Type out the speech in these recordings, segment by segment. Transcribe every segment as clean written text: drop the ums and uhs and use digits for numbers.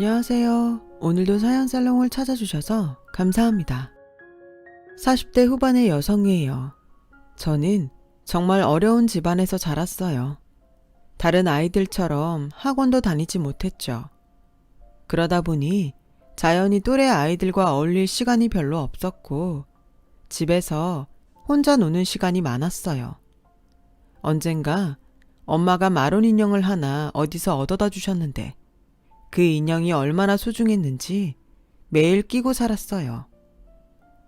안녕하세요. 오늘도 사연살롱을 찾아주셔서 감사합니다. 40대 후반의 여성이에요. 저는 정말 어려운 집안에서 자랐어요. 다른 아이들처럼 학원도 다니지 못했죠. 그러다 보니 자연히 또래 아이들과 어울릴 시간이 별로 없었고 집에서 혼자 노는 시간이 많았어요. 언젠가 엄마가 마론 인형을 하나 어디서 얻어다 주셨는데 그 인형이 얼마나 소중했는지 매일 끼고 살았어요.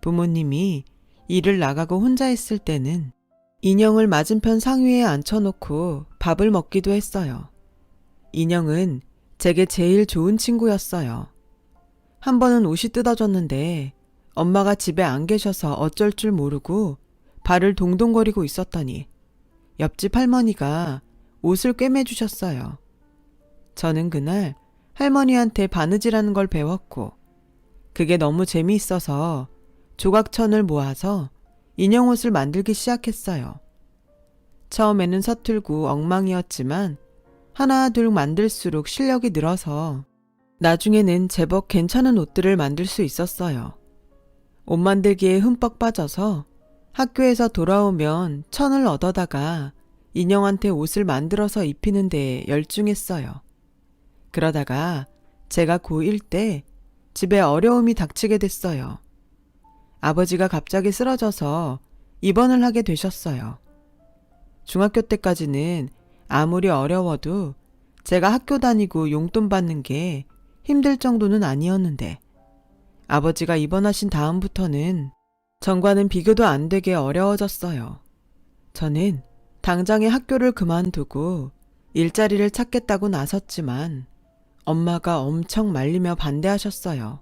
부모님이 일을 나가고 혼자 있을 때는 인형을 맞은편 상위에 앉혀놓고 밥을 먹기도 했어요. 인형은 제게 제일 좋은 친구였어요. 한 번은 옷이 뜯어졌는데 엄마가 집에 안 계셔서 어쩔 줄 모르고 발을 동동거리고 있었더니 옆집 할머니가 옷을 꿰매주셨어요. 저는 그날 할머니한테 바느질하는 걸 배웠고 그게 너무 재미있어서 조각천을 모아서 인형 옷을 만들기 시작했어요. 처음에는 서툴고 엉망이었지만 하나 둘 만들수록 실력이 늘어서 나중에는 제법 괜찮은 옷들을 만들 수 있었어요. 옷 만들기에 흠뻑 빠져서 학교에서 돌아오면 천을 얻어다가 인형한테 옷을 만들어서 입히는 데에 열중했어요. 그러다가 제가 고1 때 집에 어려움이 닥치게 됐어요. 아버지가 갑자기 쓰러져서 입원을 하게 되셨어요. 중학교 때까지는 아무리 어려워도 제가 학교 다니고 용돈 받는 게 힘들 정도는 아니었는데 아버지가 입원하신 다음부터는 전과는 비교도 안 되게 어려워졌어요. 저는 당장에 학교를 그만두고 일자리를 찾겠다고 나섰지만 엄마가 엄청 말리며 반대하셨어요.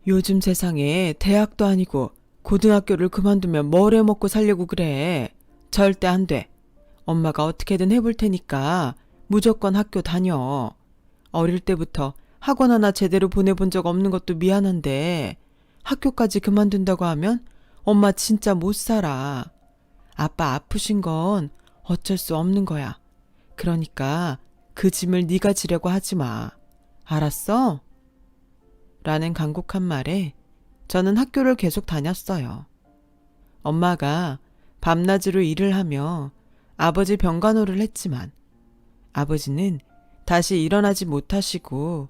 요즘 세상에 대학도 아니고 고등학교를 그만두면 뭘 해먹고 살려고 그래. 절대 안 돼. 엄마가 어떻게든 해볼 테니까 무조건 학교 다녀. 어릴 때부터 학원 하나 제대로 보내본 적 없는 것도 미안한데 학교까지 그만둔다고 하면 엄마 진짜 못 살아. 아빠 아프신 건 어쩔 수 없는 거야. 그러니까 그 짐을 네가 지려고 하지 마. 알았어? 라는 간곡한 말에 저는 학교를 계속 다녔어요. 엄마가 밤낮으로 일을 하며 아버지 병간호를 했지만 아버지는 다시 일어나지 못하시고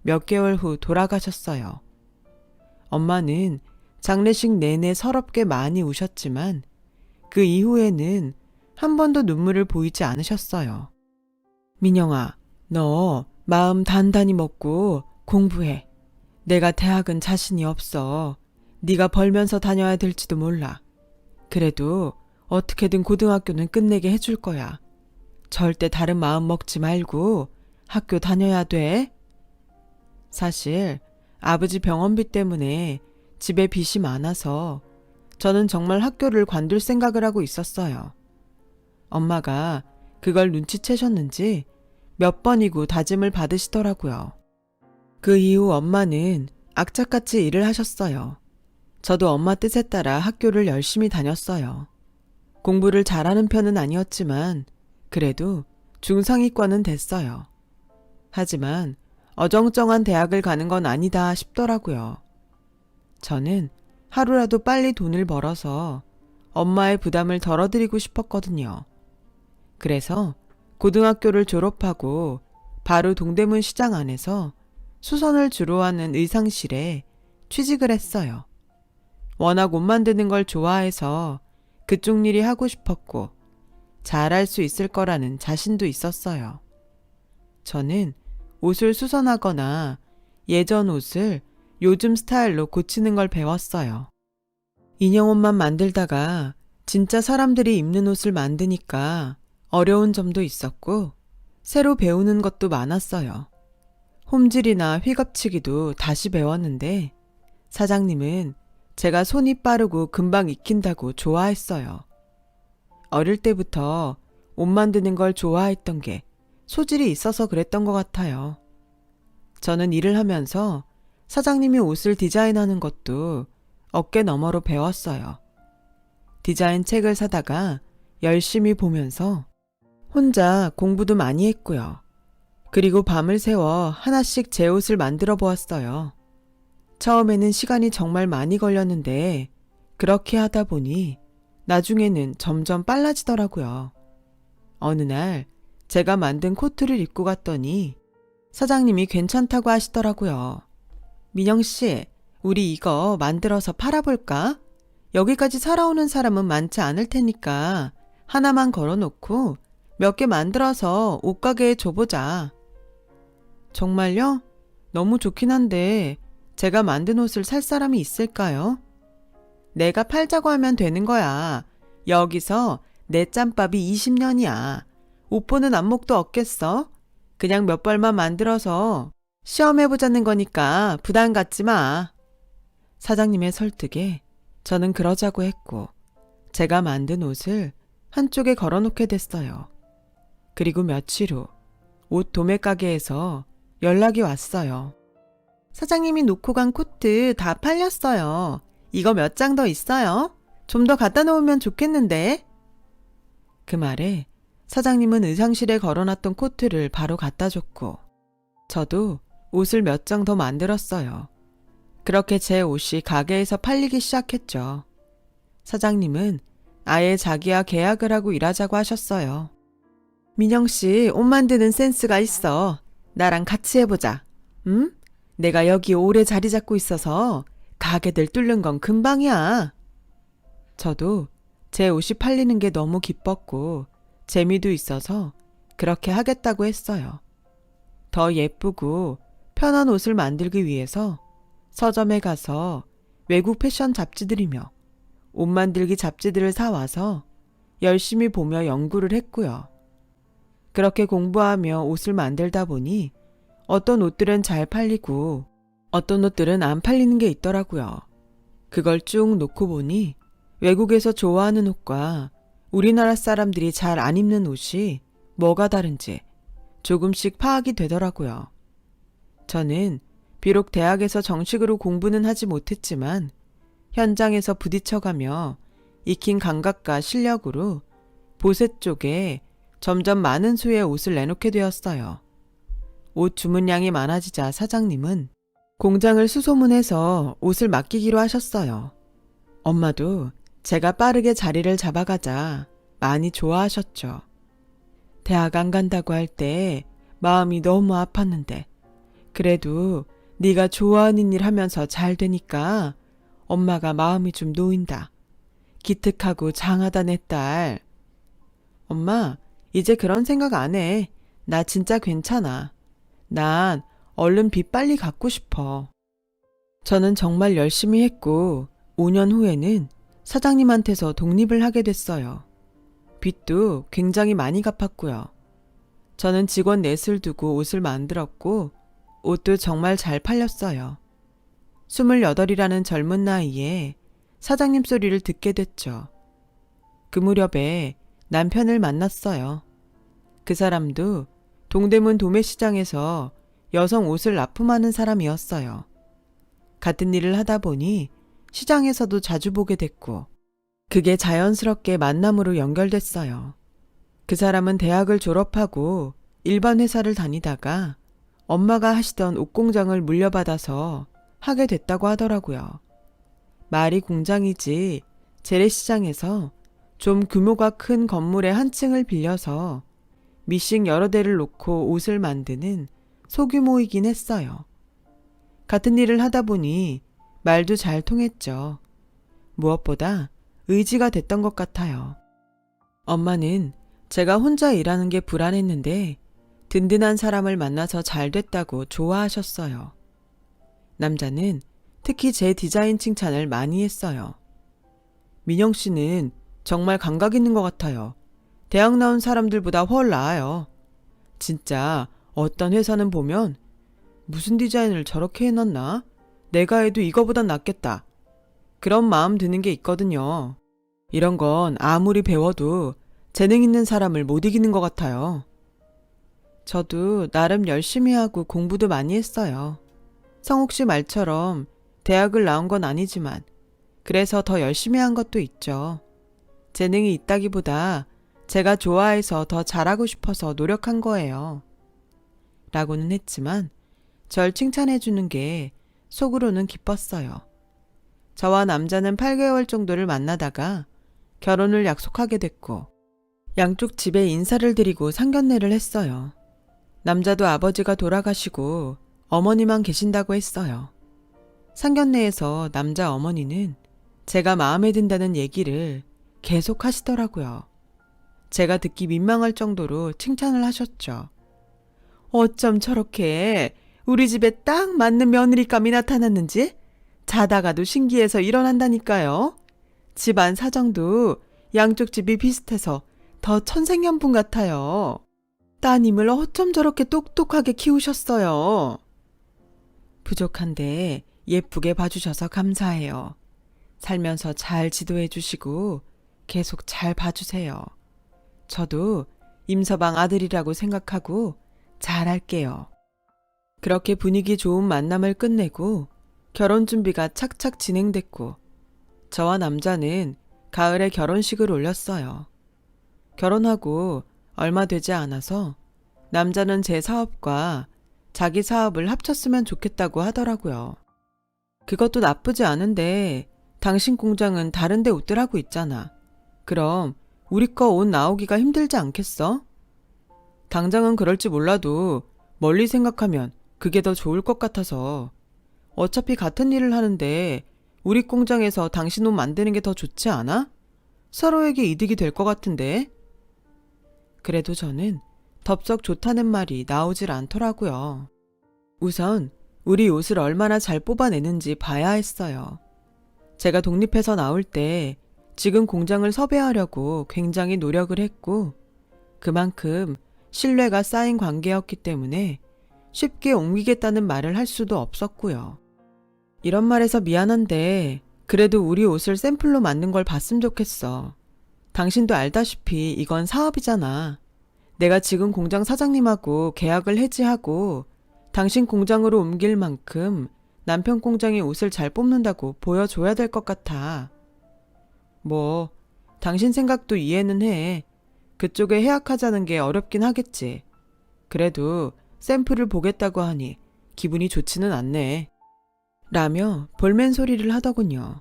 몇 개월 후 돌아가셨어요. 엄마는 장례식 내내 서럽게 많이 우셨지만 그 이후에는 한 번도 눈물을 보이지 않으셨어요. 민영아, 너 마음 단단히 먹고 공부해. 내가 대학은 자신이 없어. 네가 벌면서 다녀야 될지도 몰라. 그래도 어떻게든 고등학교는 끝내게 해줄 거야. 절대 다른 마음 먹지 말고 학교 다녀야 돼. 사실 아버지 병원비 때문에 집에 빚이 많아서 저는 정말 학교를 관둘 생각을 하고 있었어요. 엄마가 그걸 눈치채셨는지 몇 번이고 다짐을 받으시더라고요. 그 이후 엄마는 악착같이 일을 하셨어요. 저도 엄마 뜻에 따라 학교를 열심히 다녔어요. 공부를 잘하는 편은 아니었지만 그래도 중상위권은 됐어요. 하지만 어정쩡한 대학을 가는 건 아니다 싶더라고요. 저는 하루라도 빨리 돈을 벌어서 엄마의 부담을 덜어드리고 싶었거든요. 그래서 고등학교를 졸업하고 바로 동대문 시장 안에서 수선을 주로 하는 의상실에 취직을 했어요. 워낙 옷 만드는 걸 좋아해서 그쪽 일이 하고 싶었고 잘할 수 있을 거라는 자신도 있었어요. 저는 옷을 수선하거나 예전 옷을 요즘 스타일로 고치는 걸 배웠어요. 인형 옷만 만들다가 진짜 사람들이 입는 옷을 만드니까 어려운 점도 있었고 새로 배우는 것도 많았어요. 홈질이나 휘갑치기도 다시 배웠는데 사장님은 제가 손이 빠르고 금방 익힌다고 좋아했어요. 어릴 때부터 옷 만드는 걸 좋아했던 게 소질이 있어서 그랬던 것 같아요. 저는 일을 하면서 사장님이 옷을 디자인하는 것도 어깨 너머로 배웠어요. 디자인 책을 사다가 열심히 보면서 혼자 공부도 많이 했고요. 그리고 밤을 새워 하나씩 제 옷을 만들어 보았어요. 처음에는 시간이 정말 많이 걸렸는데 그렇게 하다 보니 나중에는 점점 빨라지더라고요. 어느 날 제가 만든 코트를 입고 갔더니 사장님이 괜찮다고 하시더라고요. 민영 씨, 우리 이거 만들어서 팔아볼까? 여기까지 살아오는 사람은 많지 않을 테니까 하나만 걸어놓고 몇 개 만들어서 옷가게에 줘보자. 정말요? 너무 좋긴 한데 제가 만든 옷을 살 사람이 있을까요? 내가 팔자고 하면 되는 거야. 여기서 내 짬밥이 20년이야. 옷 보는 안목도 없겠어? 그냥 몇 벌만 만들어서 시험해보자는 거니까 부담 갖지 마. 사장님의 설득에 저는 그러자고 했고 제가 만든 옷을 한쪽에 걸어놓게 됐어요. 그리고 며칠 후 옷 도매 가게에서 연락이 왔어요. 사장님이 놓고 간 코트 다 팔렸어요. 이거 몇 장 더 있어요? 좀 더 갖다 놓으면 좋겠는데. 그 말에 사장님은 의상실에 걸어놨던 코트를 바로 갖다 줬고 저도 옷을 몇 장 더 만들었어요. 그렇게 제 옷이 가게에서 팔리기 시작했죠. 사장님은 아예 자기와 계약을 하고 일하자고 하셨어요. 민영 씨, 옷 만드는 센스가 있어. 나랑 같이 해보자. 응? 내가 여기 오래 자리 잡고 있어서 가게들 뚫는 건 금방이야. 저도 제 옷이 팔리는 게 너무 기뻤고 재미도 있어서 그렇게 하겠다고 했어요. 더 예쁘고 편한 옷을 만들기 위해서 서점에 가서 외국 패션 잡지들이며 옷 만들기 잡지들을 사와서 열심히 보며 연구를 했고요. 그렇게 공부하며 옷을 만들다 보니 어떤 옷들은 잘 팔리고 어떤 옷들은 안 팔리는 게 있더라고요. 그걸 쭉 놓고 보니 외국에서 좋아하는 옷과 우리나라 사람들이 잘 안 입는 옷이 뭐가 다른지 조금씩 파악이 되더라고요. 저는 비록 대학에서 정식으로 공부는 하지 못했지만 현장에서 부딪혀가며 익힌 감각과 실력으로 보세 쪽에 점점 많은 수의 옷을 내놓게 되었어요. 옷 주문량이 많아지자 사장님은 공장을 수소문해서 옷을 맡기기로 하셨어요. 엄마도 제가 빠르게 자리를 잡아가자 많이 좋아하셨죠. 대학 안 간다고 할 때 마음이 너무 아팠는데 그래도 네가 좋아하는 일 하면서 잘 되니까 엄마가 마음이 좀 놓인다. 기특하고 장하다 내 딸. 엄마, 이제 그런 생각 안 해. 나 진짜 괜찮아. 난 얼른 빚 빨리 갚고 싶어. 저는 정말 열심히 했고 5년 후에는 사장님한테서 독립을 하게 됐어요. 빚도 굉장히 많이 갚았고요. 저는 직원 넷을 두고 옷을 만들었고 옷도 정말 잘 팔렸어요. 28이라는 젊은 나이에 사장님 소리를 듣게 됐죠. 그 무렵에 남편을 만났어요. 그 사람도 동대문 도매시장에서 여성 옷을 납품하는 사람이었어요. 같은 일을 하다 보니 시장에서도 자주 보게 됐고 그게 자연스럽게 만남으로 연결됐어요. 그 사람은 대학을 졸업하고 일반 회사를 다니다가 엄마가 하시던 옷공장을 물려받아서 하게 됐다고 하더라고요. 말이 공장이지 재래시장에서 좀 규모가 큰 건물의 한 층을 빌려서 미싱 여러 대를 놓고 옷을 만드는 소규모이긴 했어요. 같은 일을 하다 보니 말도 잘 통했죠. 무엇보다 의지가 됐던 것 같아요. 엄마는 제가 혼자 일하는 게 불안했는데 든든한 사람을 만나서 잘 됐다고 좋아하셨어요. 남자는 특히 제 디자인 칭찬을 많이 했어요. 민영 씨는 정말 감각 있는 것 같아요. 대학 나온 사람들보다 훨 나아요. 진짜 어떤 회사는 보면 무슨 디자인을 저렇게 해놨나? 내가 해도 이거보단 낫겠다. 그런 마음 드는 게 있거든요. 이런 건 아무리 배워도 재능 있는 사람을 못 이기는 것 같아요. 저도 나름 열심히 하고 공부도 많이 했어요. 성욱 씨 말처럼 대학을 나온 건 아니지만 그래서 더 열심히 한 것도 있죠. 재능이 있다기보다 제가 좋아해서 더 잘하고 싶어서 노력한 거예요. 라고는 했지만 절 칭찬해주는 게 속으로는 기뻤어요. 저와 남자는 8개월 정도를 만나다가 결혼을 약속하게 됐고 양쪽 집에 인사를 드리고 상견례를 했어요. 남자도 아버지가 돌아가시고 어머니만 계신다고 했어요. 상견례에서 남자 어머니는 제가 마음에 든다는 얘기를 계속 하시더라고요. 제가 듣기 민망할 정도로 칭찬을 하셨죠. 어쩜 저렇게 우리 집에 딱 맞는 며느리감이 나타났는지 자다가도 신기해서 일어난다니까요. 집안 사정도 양쪽 집이 비슷해서 더 천생연분 같아요. 따님을 어쩜 저렇게 똑똑하게 키우셨어요. 부족한데 예쁘게 봐주셔서 감사해요. 살면서 잘 지도해 주시고 계속 잘 봐주세요. 저도 임서방 아들이라고 생각하고 잘할게요. 그렇게 분위기 좋은 만남을 끝내고 결혼 준비가 착착 진행됐고 저와 남자는 가을에 결혼식을 올렸어요. 결혼하고 얼마 되지 않아서 남자는 제 사업과 자기 사업을 합쳤으면 좋겠다고 하더라고요. 그것도 나쁘지 않은데 당신 공장은 다른 데 옷들 하고 있잖아. 그럼 우리 거 옷 나오기가 힘들지 않겠어? 당장은 그럴지 몰라도 멀리 생각하면 그게 더 좋을 것 같아서 어차피 같은 일을 하는데 우리 공장에서 당신 옷 만드는 게 더 좋지 않아? 서로에게 이득이 될 것 같은데. 그래도 저는 덥석 좋다는 말이 나오질 않더라고요. 우선 우리 옷을 얼마나 잘 뽑아내는지 봐야 했어요. 제가 독립해서 나올 때 지금 공장을 섭외하려고 굉장히 노력을 했고 그만큼 신뢰가 쌓인 관계였기 때문에 쉽게 옮기겠다는 말을 할 수도 없었고요. 이런 말해서 미안한데 그래도 우리 옷을 샘플로 만든 걸 봤으면 좋겠어. 당신도 알다시피 이건 사업이잖아. 내가 지금 공장 사장님하고 계약을 해지하고 당신 공장으로 옮길 만큼 남편 공장의 옷을 잘 뽑는다고 보여줘야 될 것 같아. 뭐 당신 생각도 이해는 해. 그쪽에 해약하자는 게 어렵긴 하겠지. 그래도 샘플을 보겠다고 하니 기분이 좋지는 않네. 라며 볼멘 소리를 하더군요.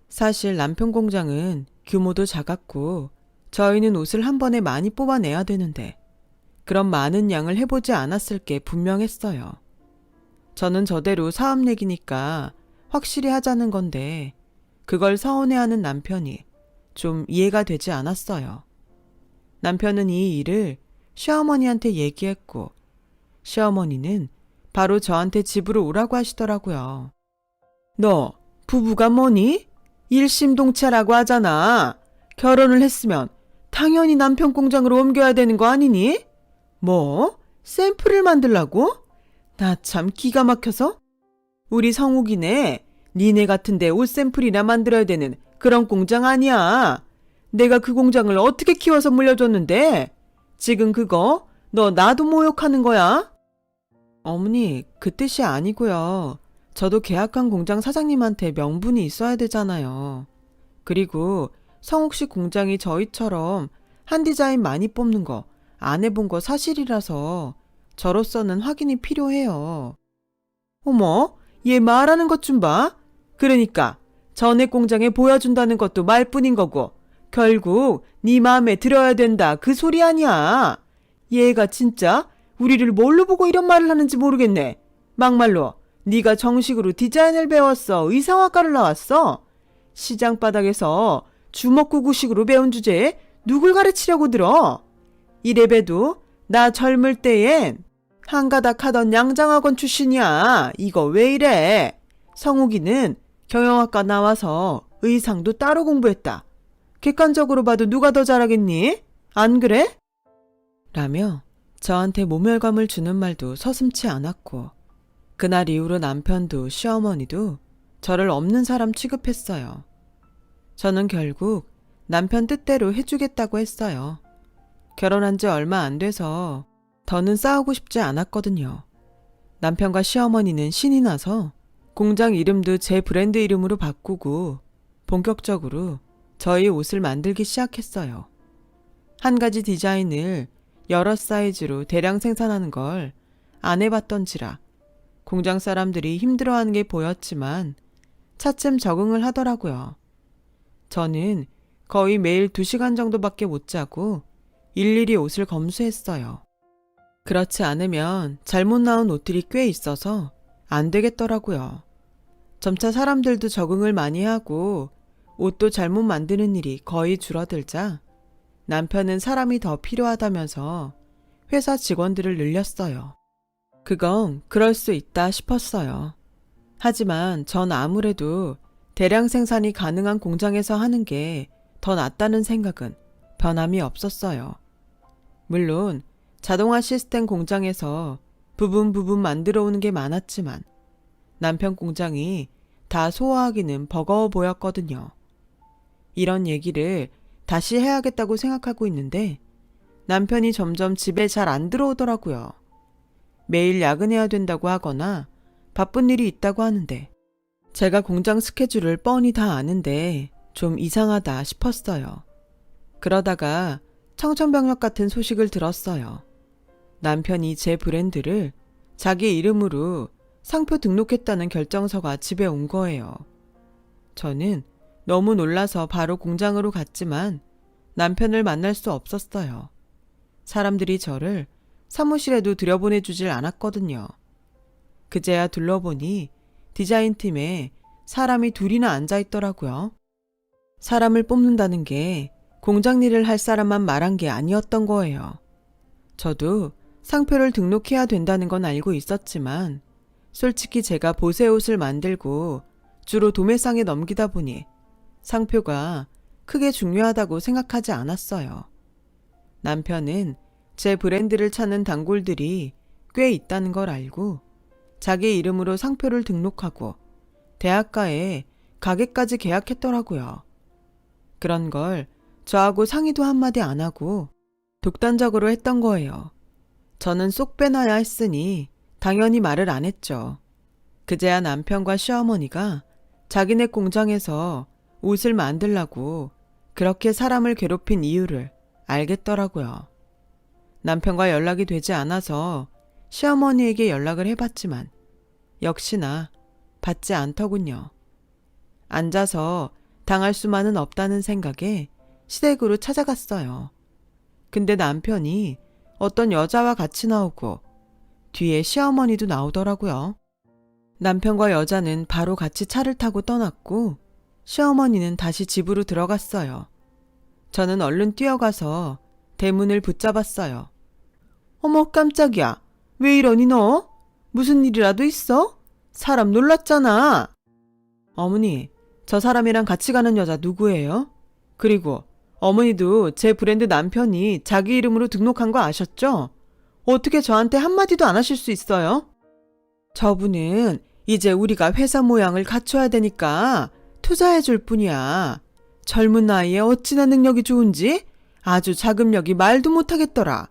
사실 남편 공장은 규모도 작았고 저희는 옷을 한 번에 많이 뽑아내야 되는데 그런 많은 양을 해보지 않았을 게 분명했어요. 저는 저대로 사업 얘기니까 확실히 하자는 건데 그걸 서운해하는 남편이 좀 이해가 되지 않았어요. 남편은 이 일을 시어머니한테 얘기했고 시어머니는 바로 저한테 집으로 오라고 하시더라고요. 너 부부가 뭐니? 일심동체라고 하잖아. 결혼을 했으면 당연히 남편 공장으로 옮겨야 되는 거 아니니? 뭐? 샘플을 만들라고? 나 참 기가 막혀서? 우리 성욱이네. 니네 같은데 옷 샘플이나 만들어야 되는 그런 공장 아니야. 내가 그 공장을 어떻게 키워서 물려줬는데? 지금 그거 너 나도 모욕하는 거야? 어머니, 그 뜻이 아니고요. 저도 계약한 공장 사장님한테 명분이 있어야 되잖아요. 그리고 성욱 씨 공장이 저희처럼 한 디자인 많이 뽑는 거 안 해본 거 사실이라서 저로서는 확인이 필요해요. 어머, 얘 말하는 것 좀 봐. 그러니까 전에 공장에 보여준다는 것도 말뿐인 거고 결국 네 마음에 들어야 된다 그 소리 아니야. 얘가 진짜 우리를 뭘로 보고 이런 말을 하는지 모르겠네. 막말로 네가 정식으로 디자인을 배웠어? 의상학과를 나왔어? 시장 바닥에서 주먹구구식으로 배운 주제에 누굴 가르치려고 들어? 이래봬도 나 젊을 때엔 한가닥 하던 양장학원 출신이야. 이거 왜 이래? 성욱이는 경영학과 나와서 의상도 따로 공부했다. 객관적으로 봐도 누가 더 잘하겠니? 안 그래? 라며 저한테 모멸감을 주는 말도 서슴지 않았고 그날 이후로 남편도 시어머니도 저를 없는 사람 취급했어요. 저는 결국 남편 뜻대로 해주겠다고 했어요. 결혼한 지 얼마 안 돼서 더는 싸우고 싶지 않았거든요. 남편과 시어머니는 신이 나서 공장 이름도 제 브랜드 이름으로 바꾸고 본격적으로 저희 옷을 만들기 시작했어요. 한 가지 디자인을 여러 사이즈로 대량 생산하는 걸 안 해봤던지라 공장 사람들이 힘들어하는 게 보였지만 차츰 적응을 하더라고요. 저는 거의 매일 2시간 정도밖에 못 자고 일일이 옷을 검수했어요. 그렇지 않으면 잘못 나온 옷들이 꽤 있어서 안 되겠더라고요. 점차 사람들도 적응을 많이 하고 옷도 잘못 만드는 일이 거의 줄어들자 남편은 사람이 더 필요하다면서 회사 직원들을 늘렸어요. 그건 그럴 수 있다 싶었어요. 하지만 전 아무래도 대량 생산이 가능한 공장에서 하는 게 더 낫다는 생각은 변함이 없었어요. 물론 자동화 시스템 공장에서 부분 만들어 오는 게 많았지만 남편 공장이 다 소화하기는 버거워 보였거든요. 이런 얘기를 다시 해야겠다고 생각하고 있는데 남편이 점점 집에 잘 안 들어오더라고요. 매일 야근해야 된다고 하거나 바쁜 일이 있다고 하는데 제가 공장 스케줄을 뻔히 다 아는데 좀 이상하다 싶었어요. 그러다가 청천벽력 같은 소식을 들었어요. 남편이 제 브랜드를 자기 이름으로 상표 등록했다는 결정서가 집에 온 거예요. 저는 너무 놀라서 바로 공장으로 갔지만 남편을 만날 수 없었어요. 사람들이 저를 사무실에도 들여보내주질 않았거든요. 그제야 둘러보니 디자인팀에 사람이 2이나 앉아있더라고요. 사람을 뽑는다는 게 공장 일을 할 사람만 말한 게 아니었던 거예요. 저도 상표를 등록해야 된다는 건 알고 있었지만 솔직히 제가 보세 옷을 만들고 주로 도매상에 넘기다 보니 상표가 크게 중요하다고 생각하지 않았어요. 남편은 제 브랜드를 찾는 단골들이 꽤 있다는 걸 알고 자기 이름으로 상표를 등록하고 대학가에 가게까지 계약했더라고요. 그런 걸 저하고 상의도 한마디 안 하고 독단적으로 했던 거예요. 저는 쏙 빼놔야 했으니 당연히 말을 안 했죠. 그제야 남편과 시어머니가 자기네 공장에서 옷을 만들라고 그렇게 사람을 괴롭힌 이유를 알겠더라고요. 남편과 연락이 되지 않아서 시어머니에게 연락을 해봤지만 역시나 받지 않더군요. 앉아서 당할 수만은 없다는 생각에 시댁으로 찾아갔어요. 근데 남편이 어떤 여자와 같이 나오고 뒤에 시어머니도 나오더라고요. 남편과 여자는 바로 같이 차를 타고 떠났고 시어머니는 다시 집으로 들어갔어요. 저는 얼른 뛰어가서 대문을 붙잡았어요. 어머 깜짝이야. 왜 이러니 너? 무슨 일이라도 있어? 사람 놀랐잖아. 어머니, 저 사람이랑 같이 가는 여자 누구예요? 그리고 어머니도 제 브랜드 남편이 자기 이름으로 등록한 거 아셨죠? 어떻게 저한테 한마디도 안 하실 수 있어요? 저분은 이제 우리가 회사 모양을 갖춰야 되니까 투자해 줄 뿐이야. 젊은 나이에 어찌나 능력이 좋은지 아주 자금력이 말도 못하겠더라.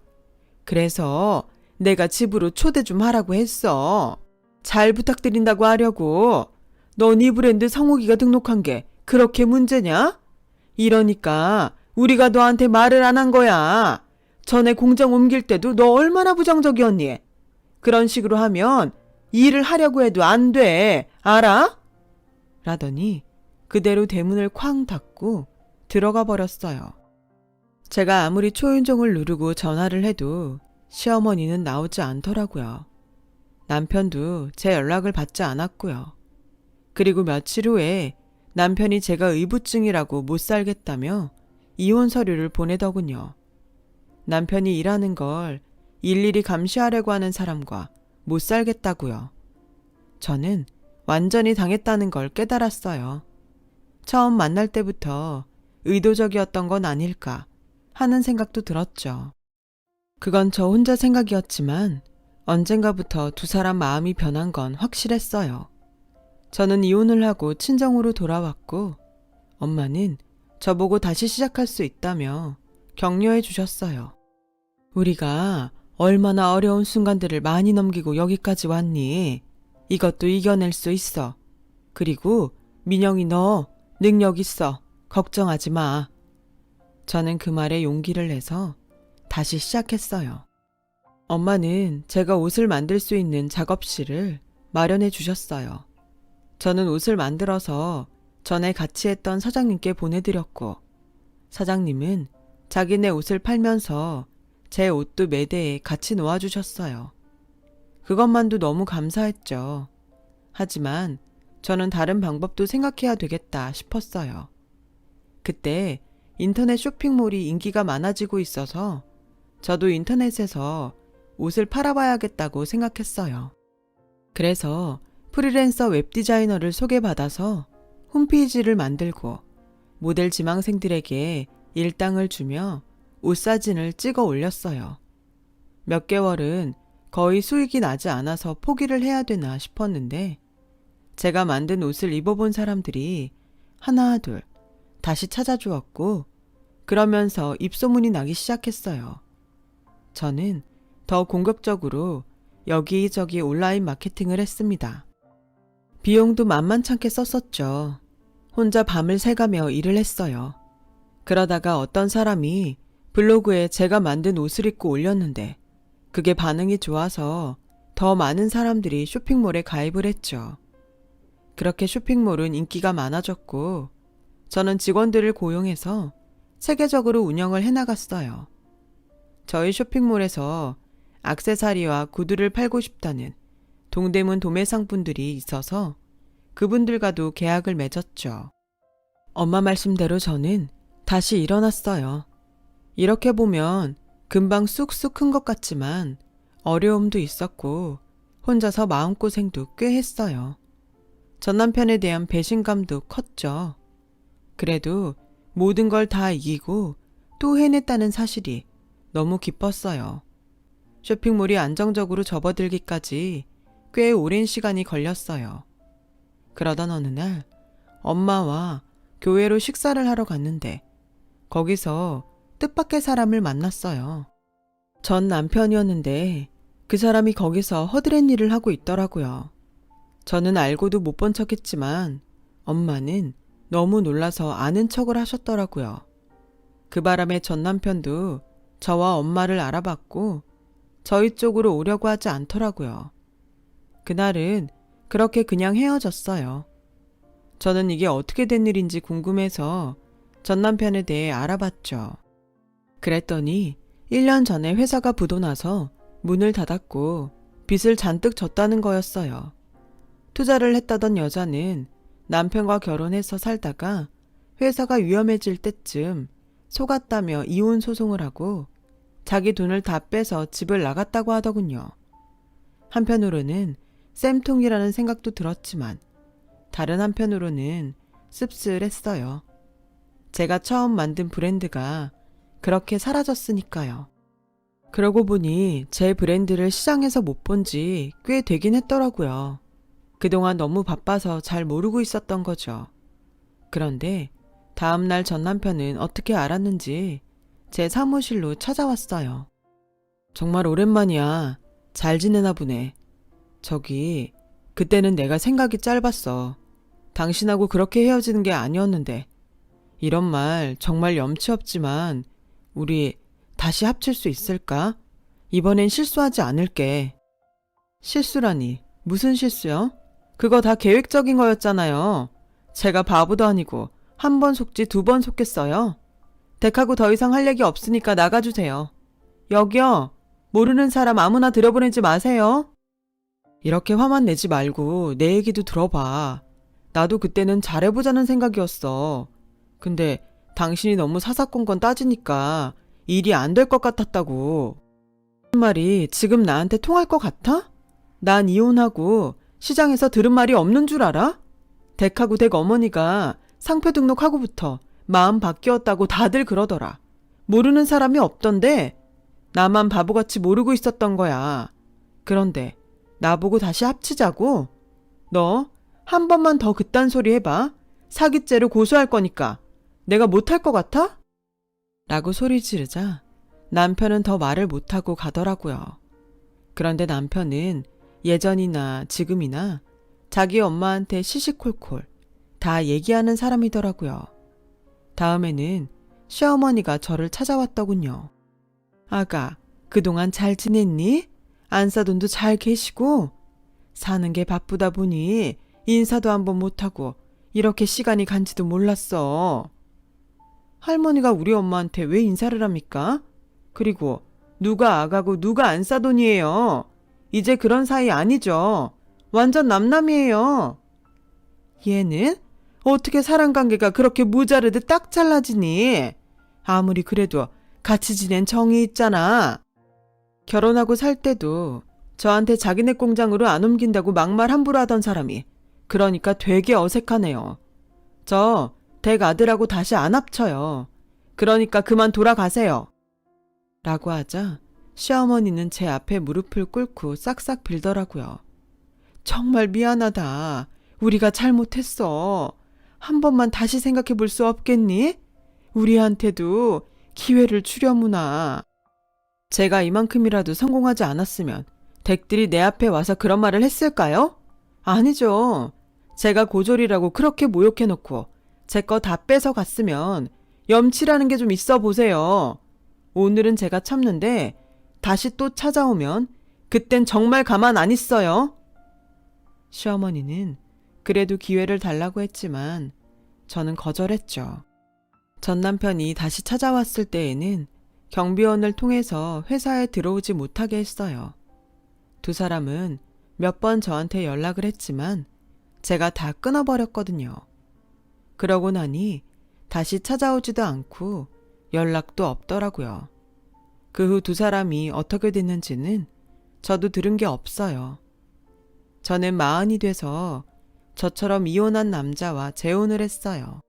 그래서 내가 집으로 초대 좀 하라고 했어. 잘 부탁드린다고 하려고. 너 네 브랜드 성욱이가 등록한 게 그렇게 문제냐? 이러니까 우리가 너한테 말을 안 한 거야. 전에 공장 옮길 때도 너 얼마나 부정적이었니? 그런 식으로 하면 일을 하려고 해도 안 돼. 알아? 라더니 그대로 대문을 쾅 닫고 들어가 버렸어요. 제가 아무리 초인종을 누르고 전화를 해도 시어머니는 나오지 않더라고요. 남편도 제 연락을 받지 않았고요. 그리고 며칠 후에 남편이 제가 의부증이라고 못 살겠다며 이혼 서류를 보내더군요. 남편이 일하는 걸 일일이 감시하려고 하는 사람과 못 살겠다고요. 저는 완전히 당했다는 걸 깨달았어요. 처음 만날 때부터 의도적이었던 건 아닐까 하는 생각도 들었죠. 그건 저 혼자 생각이었지만 언젠가부터 2사람 마음이 변한 건 확실했어요. 저는 이혼을 하고 친정으로 돌아왔고 엄마는 저보고 다시 시작할 수 있다며 격려해 주셨어요. 우리가 얼마나 어려운 순간들을 많이 넘기고 여기까지 왔니? 이것도 이겨낼 수 있어. 그리고 민영이 너 능력 있어. 걱정하지 마. 저는 그 말에 용기를 내서 다시 시작했어요. 엄마는 제가 옷을 만들 수 있는 작업실을 마련해 주셨어요. 저는 옷을 만들어서 전에 같이 했던 사장님께 보내드렸고, 사장님은 자기네 옷을 팔면서 제 옷도 매대에 같이 놓아주셨어요. 그것만도 너무 감사했죠. 하지만 저는 다른 방법도 생각해야 되겠다 싶었어요. 그때 인터넷 쇼핑몰이 인기가 많아지고 있어서 저도 인터넷에서 옷을 팔아봐야겠다고 생각했어요. 그래서 프리랜서 웹디자이너를 소개받아서 홈페이지를 만들고 모델 지망생들에게 일당을 주며 옷 사진을 찍어 올렸어요. 몇 개월은 거의 수익이 나지 않아서 포기를 해야 되나 싶었는데 제가 만든 옷을 입어본 사람들이 하나 둘 다시 찾아주었고 그러면서 입소문이 나기 시작했어요. 저는 더 공격적으로 여기저기 온라인 마케팅을 했습니다. 비용도 만만찮게 썼었죠. 혼자 밤을 새가며 일을 했어요. 그러다가 어떤 사람이 블로그에 제가 만든 옷을 입고 올렸는데 그게 반응이 좋아서 더 많은 사람들이 쇼핑몰에 가입을 했죠. 그렇게 쇼핑몰은 인기가 많아졌고 저는 직원들을 고용해서 체계적으로 운영을 해나갔어요. 저희 쇼핑몰에서 액세서리와 구두를 팔고 싶다는 동대문 도매상분들이 있어서 그분들과도 계약을 맺었죠. 엄마 말씀대로 저는 다시 일어났어요. 이렇게 보면 금방 쑥쑥 큰 것 같지만 어려움도 있었고 혼자서 마음고생도 꽤 했어요. 전 남편에 대한 배신감도 컸죠. 그래도 모든 걸 다 이기고 또 해냈다는 사실이 너무 기뻤어요. 쇼핑몰이 안정적으로 접어들기까지 꽤 오랜 시간이 걸렸어요. 그러던 어느 날 엄마와 교회로 식사를 하러 갔는데 거기서 뜻밖의 사람을 만났어요. 전 남편이었는데 그 사람이 거기서 허드렛 일을 하고 있더라고요. 저는 알고도 못 본 척했지만 엄마는 너무 놀라서 아는 척을 하셨더라고요. 그 바람에 전 남편도 저와 엄마를 알아봤고 저희 쪽으로 오려고 하지 않더라고요. 그날은 그렇게 그냥 헤어졌어요. 저는 이게 어떻게 된 일인지 궁금해서 전 남편에 대해 알아봤죠. 그랬더니 1년 전에 회사가 부도나서 문을 닫았고 빚을 잔뜩 졌다는 거였어요. 투자를 했다던 여자는 남편과 결혼해서 살다가 회사가 위험해질 때쯤 속았다며 이혼 소송을 하고 자기 돈을 다 빼서 집을 나갔다고 하더군요. 한편으로는 쌤통이라는 생각도 들었지만 다른 한편으로는 씁쓸했어요. 제가 처음 만든 브랜드가 그렇게 사라졌으니까요. 그러고 보니 제 브랜드를 시장에서 못 본 지 꽤 되긴 했더라고요. 그동안 너무 바빠서 잘 모르고 있었던 거죠. 그런데 다음날 전 남편은 어떻게 알았는지 제 사무실로 찾아왔어요. 정말 오랜만이야. 잘 지내나 보네. 저기, 그때는 내가 생각이 짧았어. 당신하고 그렇게 헤어지는 게 아니었는데. 이런 말 정말 염치 없지만 우리 다시 합칠 수 있을까? 이번엔 실수하지 않을게. 실수라니, 무슨 실수요? 그거 다 계획적인 거였잖아요. 제가 바보도 아니고 한 번 속지 2번 속겠어요. 댁하고 더 이상 할 얘기 없으니까 나가주세요. 여기요. 모르는 사람 아무나 들여보내지 마세요. 이렇게 화만 내지 말고 내 얘기도 들어봐. 나도 그때는 잘해보자는 생각이었어. 근데 당신이 너무 사사건건 따지니까 일이 안 될 것 같았다고. 그 말이 지금 나한테 통할 것 같아? 난 이혼하고 시장에서 들은 말이 없는 줄 알아? 댁하고 댁 어머니가 상표 등록하고부터 마음 바뀌었다고 다들 그러더라. 모르는 사람이 없던데 나만 바보같이 모르고 있었던 거야. 그런데 나보고 다시 합치자고? 너 한 번만 더 그딴 소리 해봐. 사기죄로 고소할 거니까. 내가 못할 것 같아? 라고 소리 지르자 남편은 더 말을 못하고 가더라고요. 그런데 남편은 예전이나 지금이나 자기 엄마한테 시시콜콜 다 얘기하는 사람이더라고요. 다음에는 시어머니가 저를 찾아왔더군요. 아가, 그동안 잘 지냈니? 안사돈도 잘 계시고? 사는 게 바쁘다 보니 인사도 한번 못하고 이렇게 시간이 간지도 몰랐어. 할머니가 우리 엄마한테 왜 인사를 합니까? 그리고 누가 아가고 누가 안사돈이에요. 이제 그런 사이 아니죠. 완전 남남이에요. 얘는 어떻게 사람관계가 그렇게 무자르듯 딱 잘라지니? 아무리 그래도 같이 지낸 정이 있잖아. 결혼하고 살 때도 저한테 자기네 공장으로 안 옮긴다고 막말 함부로 하던 사람이 그러니까 되게 어색하네요. 저 댁 아들하고 다시 안 합쳐요. 그러니까 그만 돌아가세요. 라고 하자 시어머니는 제 앞에 무릎을 꿇고 싹싹 빌더라고요. 정말 미안하다. 우리가 잘못했어. 한 번만 다시 생각해 볼 수 없겠니? 우리한테도 기회를 주려무나. 제가 이만큼이라도 성공하지 않았으면 댁들이 내 앞에 와서 그런 말을 했을까요? 아니죠. 제가 고졸이라고 그렇게 모욕해놓고 제 거 다 뺏어 갔으면 염치라는 게 좀 있어 보세요. 오늘은 제가 참는데 다시 또 찾아오면 그땐 정말 가만 안 있어요. 시어머니는 그래도 기회를 달라고 했지만 저는 거절했죠. 전 남편이 다시 찾아왔을 때에는 경비원을 통해서 회사에 들어오지 못하게 했어요. 두 사람은 몇 번 저한테 연락을 했지만 제가 다 끊어버렸거든요. 그러고 나니 다시 찾아오지도 않고 연락도 없더라고요. 그 후 두 사람이 어떻게 됐는지는 저도 들은 게 없어요. 저는 40이 돼서 저처럼 이혼한 남자와 재혼을 했어요.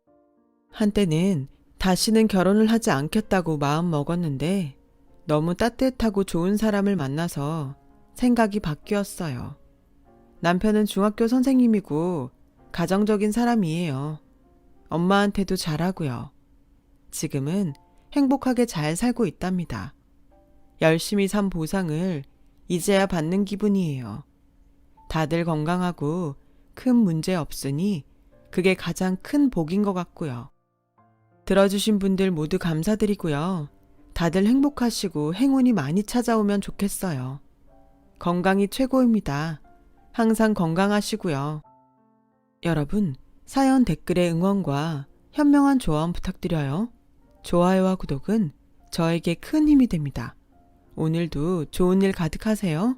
한때는 다시는 결혼을 하지 않겠다고 마음 먹었는데 너무 따뜻하고 좋은 사람을 만나서 생각이 바뀌었어요. 남편은 중학교 선생님이고 가정적인 사람이에요. 엄마한테도 잘하고요. 지금은 행복하게 잘 살고 있답니다. 열심히 산 보상을 이제야 받는 기분이에요. 다들 건강하고 큰 문제 없으니 그게 가장 큰 복인 것 같고요. 들어주신 분들 모두 감사드리고요. 다들 행복하시고 행운이 많이 찾아오면 좋겠어요. 건강이 최고입니다. 항상 건강하시고요. 여러분, 사연 댓글에 응원과 현명한 조언 부탁드려요. 좋아요와 구독은 저에게 큰 힘이 됩니다. 오늘도 좋은 일 가득하세요.